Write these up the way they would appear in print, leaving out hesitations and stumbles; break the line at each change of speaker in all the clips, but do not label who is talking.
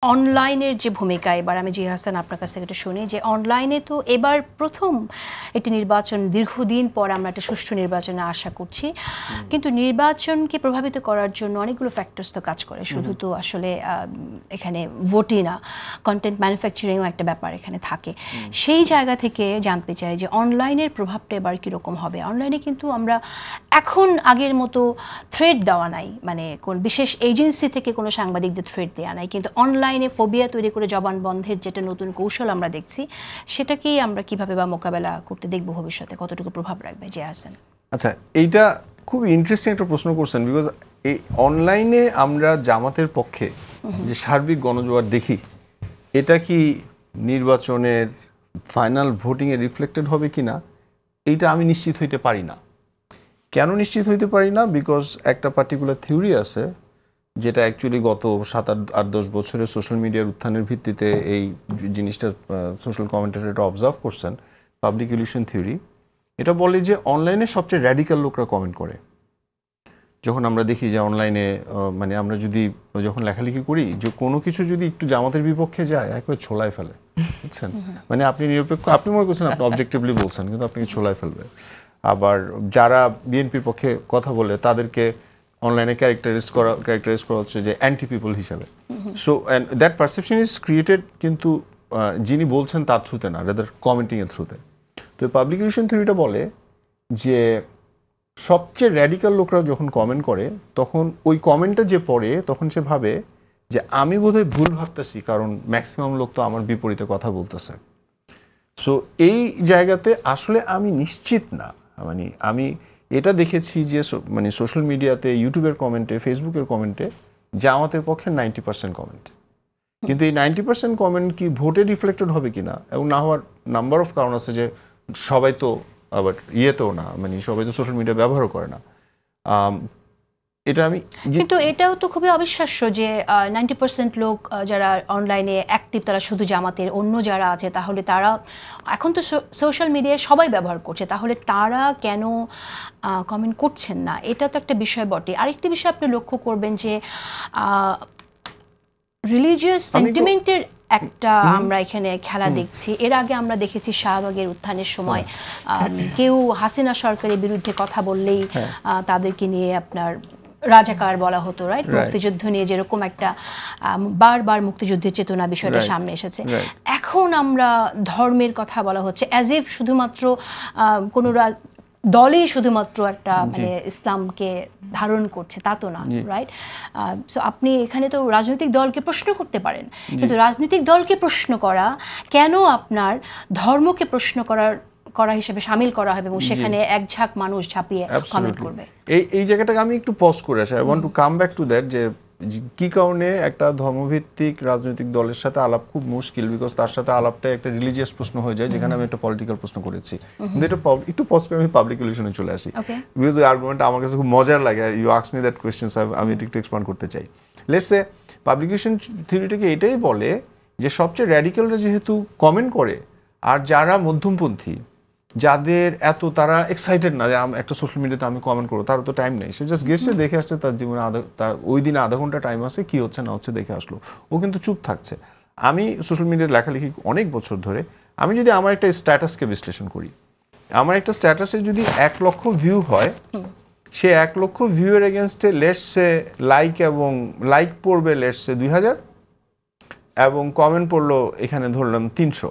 অনলাইনের যে ভূমিকা এবার আমি জি হাসান আপনার কাছ থেকে এটা শুনি যে অনলাইনে তো এবার প্রথম একটি নির্বাচন দীর্ঘদিন পর আমরা একটা সুষ্ঠু নির্বাচনে আশা করছি কিন্তু নির্বাচনকে প্রভাবিত করার জন্য অনেকগুলো ফ্যাক্টরস তো কাজ করে শুধু তো আসলে এখানে ভোটই না কন্টেন্ট ম্যানুফ্যাকচারিংও একটা ব্যাপার এখানে থাকে সেই জায়গা থেকে জানতে চাই যে অনলাইনের প্রভাবটা এবার কীরকম হবে অনলাইনে কিন্তু আমরা এখন আগের মতো থ্রেড দেওয়া নাই মানে কোন বিশেষ এজেন্সি থেকে কোনো সাংবাদিকদের থ্রেড দেওয়া নাই কিন্তু অনলাইনে ফোবিয়া তৈরি করে জবানবন্ধের যেটা নতুন কৌশল আমরা দেখছি সেটাকেই আমরা কিভাবে বা মোকাবেলা করতে দেখব ভবিষ্যতে কতটুকু প্রভাব রাখবে জি হাসান
আচ্ছা এইটা খুব ইন্টারেস্টিং একটা প্রশ্ন করছেন বিকজ এই অনলাইনে আমরা জামাতের পক্ষে যে সার্বিক গণজোয়ার দেখি এটা কি নির্বাচনের ফাইনাল ভোটিংয়ে রিফ্লেক্টেড হবে কি না এইটা আমি নিশ্চিত হইতে পারি না কেন নিশ্চিত হইতে পারি না বিকজ একটা পার্টিকুলার থিওরি আছে যেটা অ্যাকচুয়ালি গত 7-8-10 বছরের সোশ্যাল মিডিয়ার উত্থানের ভিত্তিতে এই জিনিসটা সোশ্যাল কমেন্টেটররা অবজার্ভ করছেন পাবলিক ইলিউশন থিওরি এটা বলে যে অনলাইনে সবচেয়ে র্যাডিক্যাল লোকরা কমেন্ট করে যখন আমরা দেখি যে অনলাইনে মানে আমরা যদি যখন লেখালেখি করি যে কোনো কিছু যদি একটু জামাতের বিপক্ষে যায় একবারে ছোলায় ফেলে বুঝছেন মানে আপনি নিরপেক্ষ আপনি মনে করছেন আপনি অবজেক্টিভলি বলছেন কিন্তু আপনাকে ছোলায় ফেলবে আবার যারা বিএনপির পক্ষে কথা বলে তাদেরকে অনলাইনে ক্যারেক্টারাইজ করা হচ্ছে যে অ্যান্টি পিপল হিসাবে so and that perception is created কিন্তু যিনি বলছেন তার থ্রুতে না রাদার কমেন্টিংয়ের থ্রুতে তো পাবলিক রিলেশন থিওরিটা বলে যে সবচেয়ে র্যাডিক্যাল লোকরা যখন কমেন্ট করে তখন ওই কমেন্টটা যে পড়ে তখন সে ভাবে যে আমি বোধহয় ভুল ভাবতেছি কারণ ম্যাক্সিমাম লোক তো আমার বিপরীতে কথা বলতেছে সো এই জায়গাতে আসলে আমি নিশ্চিত না মানে আমি এটা দেখেছি যে মানে সোশ্যাল মিডিয়াতে ইউটিউবের কমেন্টে ফেসবুকের কমেন্টে জামাতের পক্ষে 90% কমেন্ট কিন্তু এই 90% কমেন্ট কি ভোটে রিফ্লেক্টেড হবে কিনা এবং না হওয়ার নাম্বার অফ কারণ আছে যে সবাই তো আবার ইয়েতেও না মানে সবাই তো সোশ্যাল মিডিয়া ব্যবহারও করে না এটা আমি
কিন্তু এটাও তো খুবই অবিশ্বাস্য যে 90% লোক যারা অনলাইনে অ্যাক্টিভ তারা শুধু জামাতের অন্য যারা আছে তাহলে তারা এখন তো সোশ্যাল মিডিয়ায় সবাই ব্যবহার করছে তাহলে তারা কেন কমেন্ট করছেন না এটা তো একটা বিষয় বটে আরেকটি বিষয় আপনি লক্ষ্য করবেন যে রিলিজিয়াস সেন্টিমেন্টের একটা আমরা এখানে খেলা দেখছি এর আগে আমরা দেখেছি শাহবাগের উত্থানের সময় কেউ হাসিনা সরকারের বিরুদ্ধে কথা বললেই তাদেরকে নিয়ে আপনার রাজাকার বলা হতো রাইট মুক্তিযুদ্ধ নিয়ে যেরকম একটা বারবার মুক্তিযুদ্ধের চেতনা বিষয়টা সামনে এসেছে এখন আমরা ধর্মের কথা বলা হচ্ছে অ্যাজ ইফ শুধুমাত্র কোনো দলই শুধুমাত্র একটা মানে ইসলামকে ধারণ করছে তা তো না রাইট সো আপনি এখানে তো রাজনৈতিক দলকে প্রশ্ন করতে পারেন কিন্তু রাজনৈতিক দলকে প্রশ্ন করা কেন আপনার ধর্মকে প্রশ্ন করা হিসেবে শামিল করা হবে এবং সেখানে এক ঝাঁক মানুষ ঝাঁপিয়ে কমেন্ট করবে
এই জায়গাটাকে আমি একটু পজ করে আসি I want to come back to that যে কি কারণে একটা ধর্মভিত্তিক রাজনৈতিক দলের সাথে আলাপ খুব মুশকিল বিকজ তার সাথে আলাপটা একটা রিলিজিয়াস প্রশ্ন হয়ে যায় যেখানে আমি একটা পলিটিক্যাল প্রশ্ন করেছি কিন্তু এটা একটু পজ করে আমি পাবলিক রিলেশনে চলে আসি বিকজ ওই আর্গুমেন্টটা আমার কাছে খুব মজার লাগে you ask me that question আমি এটা একটু এক্সপ্যান্ড করতে চাই লেটস সে পাবলিক রিলেশন থিওরিটাকে এটাই বলে যে সবচেয়ে র্যাডিক্যালরা যেহেতু কমেন্ট করে আর যারা মধ্যমপন্থী যাদের এত তারা এক্সাইটেড না যে একটা সোশ্যাল মিডিয়াতে আমি কমেন্ট করবো তার তো টাইম নেই সে জাস্ট গেস্টে দেখে আসছে তার জীবনে তার ওই দিনে আধা ঘন্টা টাইম আছে কি হচ্ছে না হচ্ছে দেখে আসলো ও কিন্তু চুপ থাকছে আমি সোশ্যাল মিডিয়ায় লেখালেখি অনেক বছর ধরে আমি যদি আমার একটা স্ট্যাটাসকে বিশ্লেষণ করি আমার একটা স্ট্যাটাসে যদি 1 লক্ষ ভিউ হয় সে 1 লক্ষ ভিউয়ের এগেনস্টে লেটসে লাইক পড়বে লেটসে 2000 এবং কমেন্ট পড়লো এখানে ধরলাম 300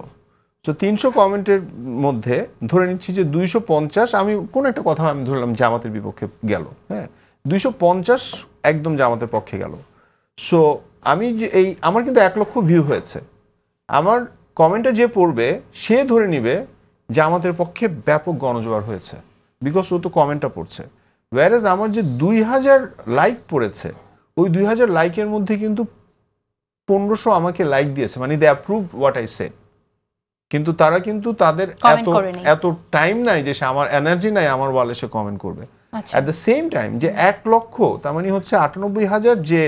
তো 300 কমেন্টের মধ্যে ধরে নিচ্ছি যে 250 আমি কোন একটা কথা আমি ধরলাম জামাতের বিপক্ষে গেল হ্যাঁ 250 একদম জামাতের পক্ষে গেল সো আমি যে এই আমার কিন্তু 1 লক্ষ ভিউ হয়েছে আমার কমেন্টে যে পড়বে সে ধরে নিবে জামাতের পক্ষে ব্যাপক গণজোয়ার হয়েছে বিকজ ও তো কমেন্টটা পড়ছে ওয়্যারএজ আমার যে 2000 লাইক পড়েছে ওই 2000 লাইকের মধ্যে কিন্তু 1500 আমাকে লাইক দিয়েছে মানে দে অ্যাপ্রুভ হোয়াট আই সে কিন্তু তারা কিন্তু তাদের এত টাইম নাই যে আমার এনার্জি নাই আমার ওয়ালে সে কমেন্ট করবে অ্যাট দ্য সেম টাইম যে 1 লক্ষ তার মানে হচ্ছে 98,000 যে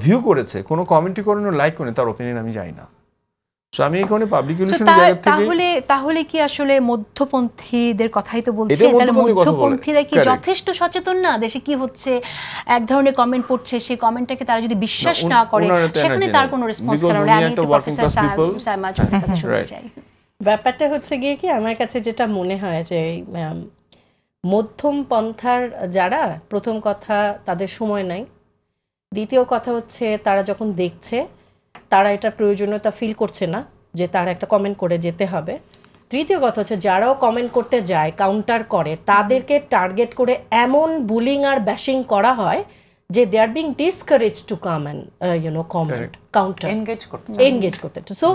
ভিউ করেছে কোনো কমেন্টই করে লাইক করে তার ওপিনিয়ন আমি জানি না সো আমি এখানে পাবলিক রিলেশনের জায়গা থেকে
তাহলে কি আসলে মধ্যপন্থীদের কথাই তো বলছি, তাহলে মধ্যপন্থীরা কি যথেষ্ট সচেতন না দেশে কি হচ্ছে? এক ধরনের কমেন্ট পড়ছে, সেই কমেন্টটাকে তারা যদি বিশ্বাস না করে সেখানে তার কোনো রেসপন্স করার আমি একটু প্রফেসর সাইমা চৌধুরীর কথা শুনতে চাই।
ব্যাপারটা হচ্ছে গিয়ে কি, আমার কাছে যেটা মনে হয় যে মধ্যম পন্থার যারা, প্রথম কথা তাদের সময় নাই, দ্বিতীয় কথা হচ্ছে তারা যখন দেখছে তারা এটা প্রয়োজনীয়তা ফিল করছে না যে তারা একটা কমেন্ট করে যেতে হবে। তৃতীয় কথা হচ্ছে যারাও কমেন্ট করতে যায়, কাউন্টার করে, তাদেরকে টার্গেট করে এমন বুলিং আর ব্যাশিং করা হয় যে they are being discourage to come and comment, counter, engage করতে। সো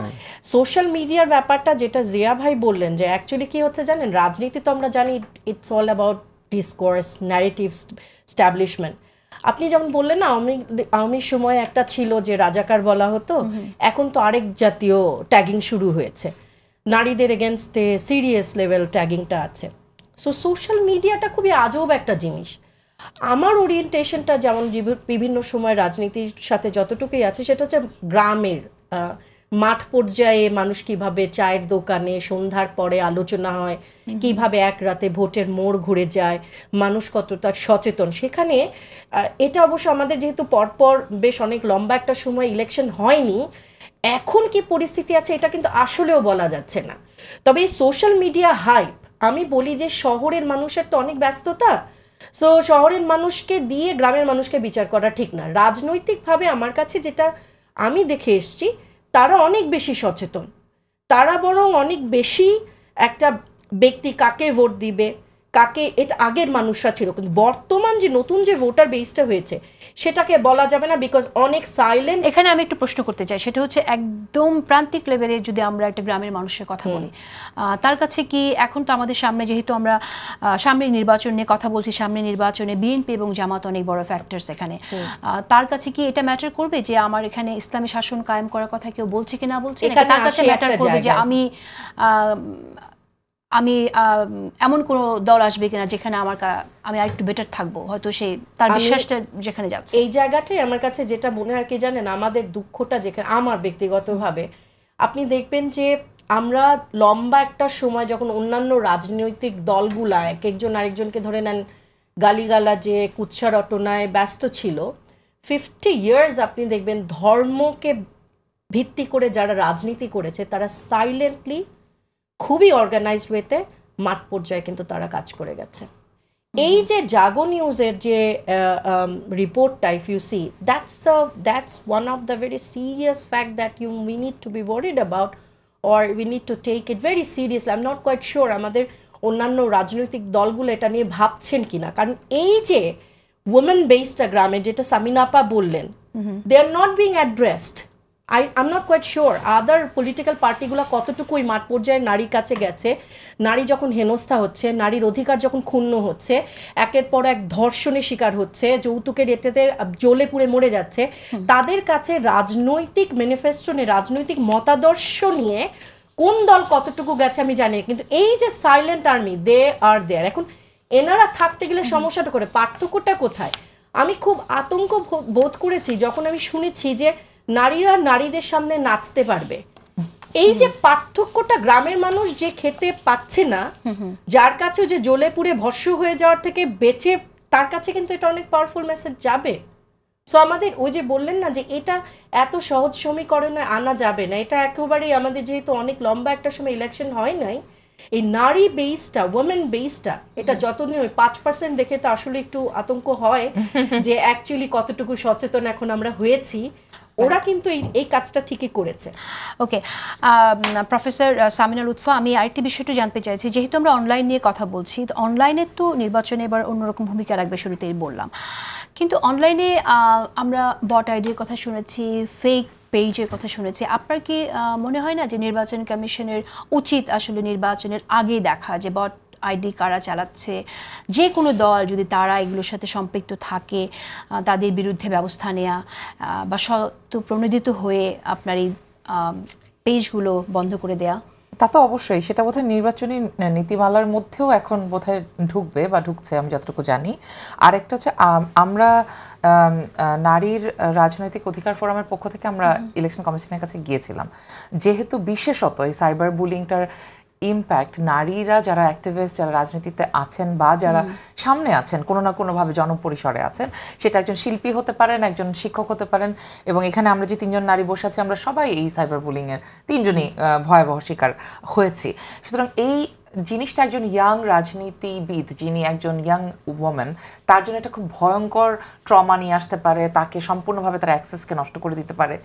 সোশ্যাল মিডিয়ার ব্যাপারটা যেটা জিয়া ভাই বললেন যে অ্যাকচুয়ালি কি হচ্ছে জানেন, রাজনীতি তো আমরা জানি it's all about discourse, narrative establishment. আপনি যেমন বললেন না, আওয়ামী সময় একটা ছিল যে রাজাকার বলা হতো, এখন তো আরেক জাতীয় ট্যাগিং শুরু হয়েছে, নারীদের এগেনস্টে সিরিয়াস লেভেল ট্যাগিংটা আছে। সো সোশ্যাল মিডিয়াটা খুবই আজব একটা জিনিস। আমার ওরিয়েন্টেশনটা যেমন বিভিন্ন সময় রাজনীতির সাথে যতটুকুই আছে সেটা হচ্ছে গ্রামের মাঠ পর্যায়ে মানুষ কিভাবে চায়ের দোকানে সন্ধ্যার পরে আলোচনা হয়, কিভাবে এক রাতে ভোটের মোড় ঘুরে যায়, মানুষ কতটা সচেতন সেখানে। এটা অবশ্য আমাদের যেহেতু পরপর বেশ অনেক লম্বা একটা সময় ইলেকশন হয়নি, এখন কি পরিস্থিতি আছে এটা কিন্তু আসলেও বলা যাচ্ছে না। তবে এই সোশ্যাল মিডিয়া হাইপ, আমি বলি যে শহরের মানুষের তো অনেক ব্যস্ততা, সো শহরের মানুষকে দিয়ে গ্রামের মানুষকে বিচার করা ঠিক না। রাজনৈতিকভাবে আমার কাছে যেটা আমি দেখে এসছি, তারা অনেক বেশি সচেতন, তারা বরং অনেক বেশি একটা ব্যক্তি কাকে ভোট দিবে, কাকে, এটা আগের মানুষরা ছিল, কিন্তু বর্তমান যে নতুন যে ভোটার বেসটা হয়েছে সেটাকে বলা যাবে না, বিকজ অনেক সাইলেন্ট।
এখানে আমি একটু প্রশ্ন করতে চাই, সেটা হচ্ছে একদম প্রান্তিক লেভেলে যদি আমরা একটা গ্রামের মানুষের কথা বলি, তার কাছে কি এখন তো আমাদের সামনে, যেহেতু আমরা সামনের নির্বাচন নিয়ে কথা বলছি, সামনে নির্বাচনে বিএনপি এবং জামাত অনেক বড় ফ্যাক্টরস এখানে, তার কাছে কি এটা ম্যাটার করবে যে আমার এখানে ইসলামী শাসন কায়েম করার কথা কেউ বলছে কি না বলছে? তার কাছে ম্যাটার করবে যে আমি এমন কোনো দল আসবে কিনা যেখানে আমি আরেকটু বেটার থাকবো, হয়তো সেই তার বিশ্বাসটা যেখানে যাচ্ছে।
এই জায়গাটাই আমার কাছে যেটা মনে হয় কি জানেন, আমাদের দুঃখটা যেখানে, আমার ব্যক্তিগতভাবে আপনি দেখবেন যে আমরা লম্বা একটা সময় যখন অন্যান্য রাজনৈতিক দলগুলা এক একজন আরেকজনকে ধরে নেন গালিগালাজে কুৎসা রটনায় ব্যস্ত ছিল, 50 ইয়ার্স আপনি দেখবেন ধর্মকে ভিত্তি করে যারা রাজনীতি করেছে তারা সাইলেন্টলি খুবই অর্গানাইজড ওয়েতে মাঠ পর্যায়ে কিন্তু তারা কাজ করে গেছে। এই যে জাগো নিউজের যে রিপোর্টটা, if you see, that's one of the very serious fact that we need to be worried about, or we need to take it very seriously. I am not quite sure আমাদের অন্যান্য রাজনৈতিক দলগুলো এটা নিয়ে ভাবছেন কিনা, কারণ এই যে ওমেন বেসড গ্রামে যেটা সামিনাপা বললেন, they are not being addressed. I'm not quite sure other political পার্টিগুলো কতটুকু ওই মাঠ পর্যায়ে নারীর কাছে গেছে, নারী যখন হেনস্থা হচ্ছে, নারীর অধিকার যখন ক্ষুণ্ণ হচ্ছে, একের পর এক ধর্ষণের শিকার হচ্ছে, যৌতুকের এটাতে জ্বলে পুড়ে মরে যাচ্ছে, তাদের কাছে রাজনৈতিক ম্যানিফেস্টো নিয়ে, রাজনৈতিক মতাদর্শ নিয়ে কোন দল কতটুকু গেছে আমি জানি, কিন্তু এই যে সাইলেন্ট আর্মি, দে আর দেয়ার। এখন এনারা থাকতে গেলে সমস্যাটা করে, পার্থক্যটা কোথায়? আমি খুব আতঙ্ক বোধ করেছি যখন আমি শুনেছি যে নারীরা নারীদের সামনে নাচতে পারবে। এই যে পার্থক্যটা, গ্রামের মানুষ যে খেতে পাচ্ছে না, যার কাছে যে জ্বলে পুড়ে ভস্ম হয়ে যাওয়ার থেকে বেঁচে, তার কাছে কিন্তু এটা অনেক পাওয়ারফুল মেসেজ যাবে। সো আমাদের ওই যে বললেন না যে এটা এত সহজ সমীকরণে আনা যাবে না, এটা একেবারেই আমাদের যেহেতু অনেক লম্বা একটা সময় ইলেকশন হয় নাই, এই নারী বেসটা, ওমেন বেসটা, এটা যতদিন ওই 5% দেখে তো আসলে একটু আতঙ্ক হয় যে অ্যাকচুয়ালি কতটুকু সচেতন এখন আমরা হয়েছি। ওরা কিন্তু এই কাজটা ঠিকই করেছে।
ওকে, প্রফেসর সামিনা লুৎফা, আমি আরেকটি বিষয়টা জানতে চাইছি, যেহেতু আমরা অনলাইন নিয়ে কথা বলছি, তো অনলাইনে তো নির্বাচনে এবার অন্যরকম ভূমিকা রাখবে, শুরুতেই বললাম, কিন্তু অনলাইনে আমরা বট আইডির কথা শুনেছি, ফেক পেজের কথা শুনেছি। আপনার কি মনে হয় না যে নির্বাচন কমিশনের উচিত আসলে নির্বাচনের আগেই দেখা যে বট আইডি কারা চালাচ্ছে, যে কোনো দল যদি তারা এগুলোর সাথে সম্পৃক্ত থাকে তাদের বিরুদ্ধে ব্যবস্থা নেওয়া, বা প্রণোদিত হয়ে আপনার এই পেজগুলো বন্ধ করে দেয়া?
তা তো অবশ্যই, সেটা বোধহয় নির্বাচনী নীতিমালার মধ্যেও এখন বোধহয় ঢুকবে বা ঢুকছে আমি যতটুকু জানি। আরেকটা হচ্ছে আমরা নারীর রাজনৈতিক অধিকার ফোরামের পক্ষ থেকে আমরা ইলেকশন কমিশনের কাছে গিয়েছিলাম, যেহেতু বিশেষত এই সাইবার বুলিংটার ইম্প্যাক্ট নারীরা যারা অ্যাক্টিভিস্ট, যারা রাজনীতিতে আছেন বা যারা সামনে আছেন কোনো না কোনোভাবে জনপরিসরে আছেন, সেটা একজন শিল্পী হতে পারেন, একজন শিক্ষক হতে পারেন, এবং এখানে আমরা যে 3 জন নারী বসে আছি আমরা সবাই এই সাইবার বুলিংয়ের 3 জনই ভয়াবহ শিকার হয়েছি। সুতরাং এই জিনিসটা একজন ইয়াং রাজনীতিবিদ, যিনি একজন ইয়াং ওম্যান, তার জন্য এটা খুব ভয়ঙ্কর ট্রমা নিয়ে আসতে পারে, তাকে সম্পূর্ণভাবে তার অ্যাক্সেসকে নষ্ট করে দিতে পারে,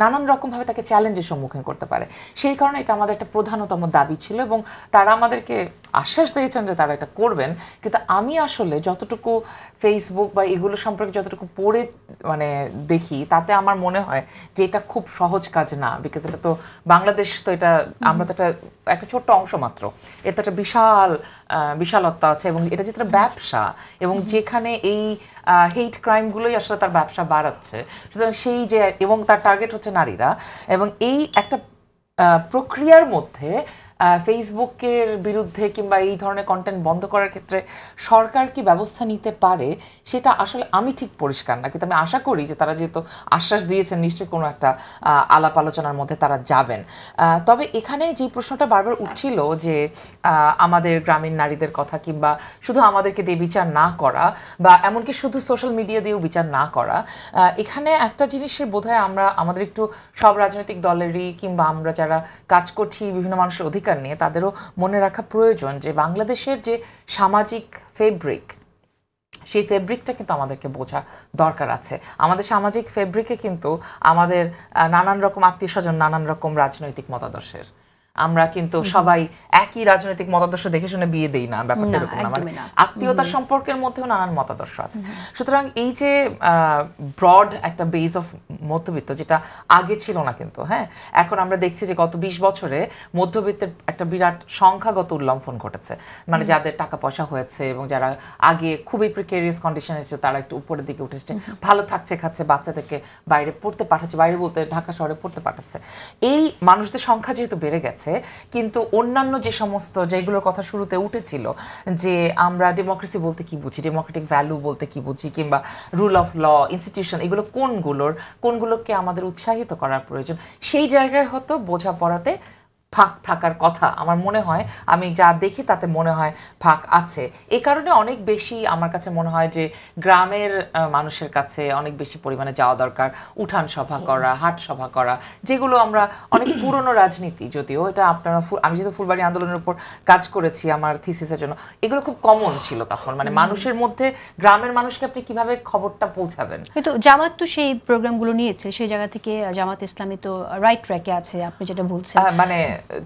নানান রকমভাবে তাকে চ্যালেঞ্জের সম্মুখীন করতে পারে। সেই কারণে এটা আমাদের একটা প্রধানতম দাবি ছিল এবং তারা আমাদেরকে আশ্বাস দিয়েছেন যে তারা এটা করবেন। কিন্তু আমি আসলে যতটুকু ফেসবুক বা এগুলো সম্পর্কে যতটুকু পড়ে মানে দেখি, তাতে আমার মনে হয় যে এটা খুব সহজ কাজ না, বিকজ এটা তো বাংলাদেশ, তো এটা আমরা তো একটা ছোট্ট অংশ মাত্র, এর তো একটা বিশালত্ব আছে এবং এটা যেটা ব্যবসা এবং যেখানে এই হেইট ক্রাইমগুলোই আসলে তার ব্যবসা বাড়াচ্ছে। সুতরাং সেই যে, এবং তার টার্গেট হচ্ছে নারীরা, এবং এই একটা প্রক্রিয়ার মধ্যে ফেসবুকের বিরুদ্ধে কিংবা এই ধরনের কন্টেন্ট বন্ধ করার ক্ষেত্রে সরকার কি ব্যবস্থা নিতে পারে সেটা আসলে আমি ঠিক পরিষ্কার না। কিন্তু আমি আশা করি যে তারা যেহেতু আশ্বাস দিয়েছেন, নিশ্চয়ই কোনো একটা আলাপ আলোচনার মধ্যে তারা যাবেন। তবে এখানে যে প্রশ্নটা বারবার উঠছিল যে আমাদের গ্রামীণ নারীদের কথা, কিংবা শুধু আমাদেরকে দিয়ে বিচার না করা বা এমনকি শুধু সোশ্যাল মিডিয়া দিয়েও বিচার না করা, এখানে একটা জিনিসের বোধহয় আমাদের একটু সব রাজনৈতিক দলেরই কিংবা আমরা যারা কাজ করছি বিভিন্ন মানুষের অধিকার নিয়ে, তাদেরও মনে রাখা প্রয়োজন যে বাংলাদেশের যে সামাজিক ফেব্রিক, সেই ফেব্রিকটা কিন্তু আমাদেরকে বোঝা দরকার আছে। আমাদের সামাজিক ফেব্রিকে কিন্তু আমাদের নানান রকম আত্মীয় স্বজন, নানান রকম রাজনৈতিক মতাদর্শের, আমরা কিন্তু সবাই একই রাজনৈতিক মতাদর্শ দেখে শুনে বিয়ে দেই না, ব্যাপারটা এরকম না। মানে আত্মীয়তার সম্পর্কের মধ্যেও নানান মতাদর্শ আছে। সুতরাং এই যে ব্রড একটা বেস অফ মধ্যবিত্ত, যেটা আগে ছিল না কিন্তু, হ্যাঁ, এখন আমরা দেখছি যে গত 20 বছরে মধ্যবিত্তের একটা বিরাট সংখ্যাগত উল্লম্ফন ঘটেছে। মানে যাদের টাকা পয়সা হয়েছে এবং যারা আগে খুবই প্রিকেরিয়াস কন্ডিশনে ছিল, তারা একটু উপরের দিকে উঠেছে, ভালো থাকছে, খাচ্ছে, বাচ্চাদেরকে বাইরে পড়তে পাঠাচ্ছে, বাইরে বলতে ঢাকা শহরে পড়তে পাঠাচ্ছে। এই মানুষদের সংখ্যা যেহেতু বেড়ে গেছে, কিন্তু অন্যান্য যে সমস্ত যেগুলোর কথা শুরুতে উঠেছিল যে আমরা ডেমোক্রেসি বলতে কি বুঝি, ডেমোক্রেটিক ভ্যালু বলতে কি বুঝি, কিংবা রুল অফ ল, ইনস্টিটিউশন, এগুলো কোনগুলোকে আমাদের উৎসাহিত করার প্রয়োজন, সেই জায়গায় হয়তো বোঝাপড়াতে ফাঁক থাকার কথা। আমার মনে হয়, আমি যা দেখি তাতে মনে হয় ফাঁক আছে। এই কারণে অনেক বেশি আমার কাছে মনে হয় যে গ্রামের মানুষের কাছে অনেক বেশি পরিমাণে যাওয়া দরকার, উঠান সভা করা, হাট সভা করা, যেগুলো আমরা অনেক পুরনো রাজনীতি, যদিও এটা আপনারা, আমি যেহেতু ফুলবাড়ি আন্দোলনের উপর কাজ করেছি আমার থিসিসের জন্য, এগুলো খুব কমন ছিল তখন। মানে মানুষের মধ্যে, গ্রামের মানুষকে আপনি কিভাবে খবরটা পৌঁছাবেন।
কিন্তু জামাত তো সেই প্রোগ্রামগুলো নিয়েছে, সেই জায়গা থেকে জামাত ইসলামী তো রাইট ট্র্যাকে আছে, আপনি যেটা বলছেন।
মানে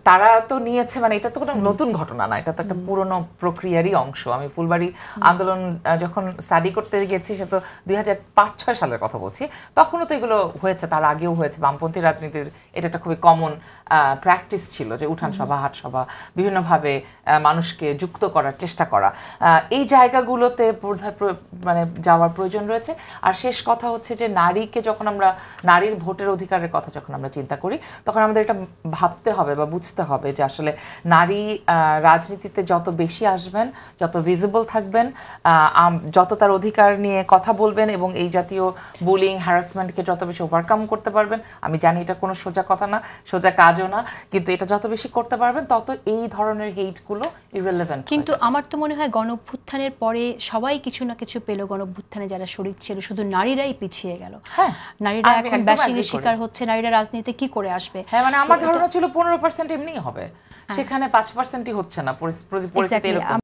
তারা তো নিয়েছে, মানে এটা তো কোনো নতুন ঘটনা না, এটা তো একটা পুরনো প্রক্রিয়ারই অংশ। আমি ফুলবাড়ি আন্দোলন যখন স্টাডি করতে গেছি, সে তো 2005-06 সালের কথা বলছি, তখনও তো এগুলো হয়েছে, তার আগেও হয়েছে। বামপন্থী রাজনীতির এটা একটা খুবই কমন প্র্যাকটিস ছিল যে উঠান সভা, হাট সভা, বিভিন্নভাবে মানুষকে যুক্ত করার চেষ্টা করা। এই জায়গাগুলোতে মানে যাওয়ার প্রয়োজন রয়েছে। আর শেষ কথা হচ্ছে যে নারীকে যখন আমরা, নারীর ভোটের অধিকারের কথা যখন আমরা চিন্তা করি, তখন আমাদের এটা ভাবতে হবে বা বুঝতে হবে যে আসলে নারী রাজনীতিতে যত বেশি আসবেন, যত ভিজিবল থাকবেন, যত তার অধিকার নিয়ে কথা বলবেন এবং এই জাতীয় বুলিং, হ্যারাসমেন্টকে যত বেশি ওভারকাম করতে পারবেন, আমি জানি এটা কোনো সোজা কথা না, সোজা কাজও না, কিন্তু এটা যত বেশি করতে পারবেন তত এই ধরনের হেইটগুলো ইররিলেভেন্ট।
কিন্তু আমার তো মনে হয় গণঅভ্যুত্থানের পরে সবাই কিছু না কিছু পেল, গণঅভ্যুত্থানে যারা শরীক ছিল, শুধু নারীরাই পিছিয়ে গেল। নারীরা এখন ব্যাশিং এর শিকার হচ্ছে, নারীরা রাজনীতিতে কি করে আসবে।
হ্যাঁ, মানে আমার ধারণা ছিল 15% এমনিই হবে, সেখানে 5%ই হচ্ছে না, পরিস্থিতি এরকম।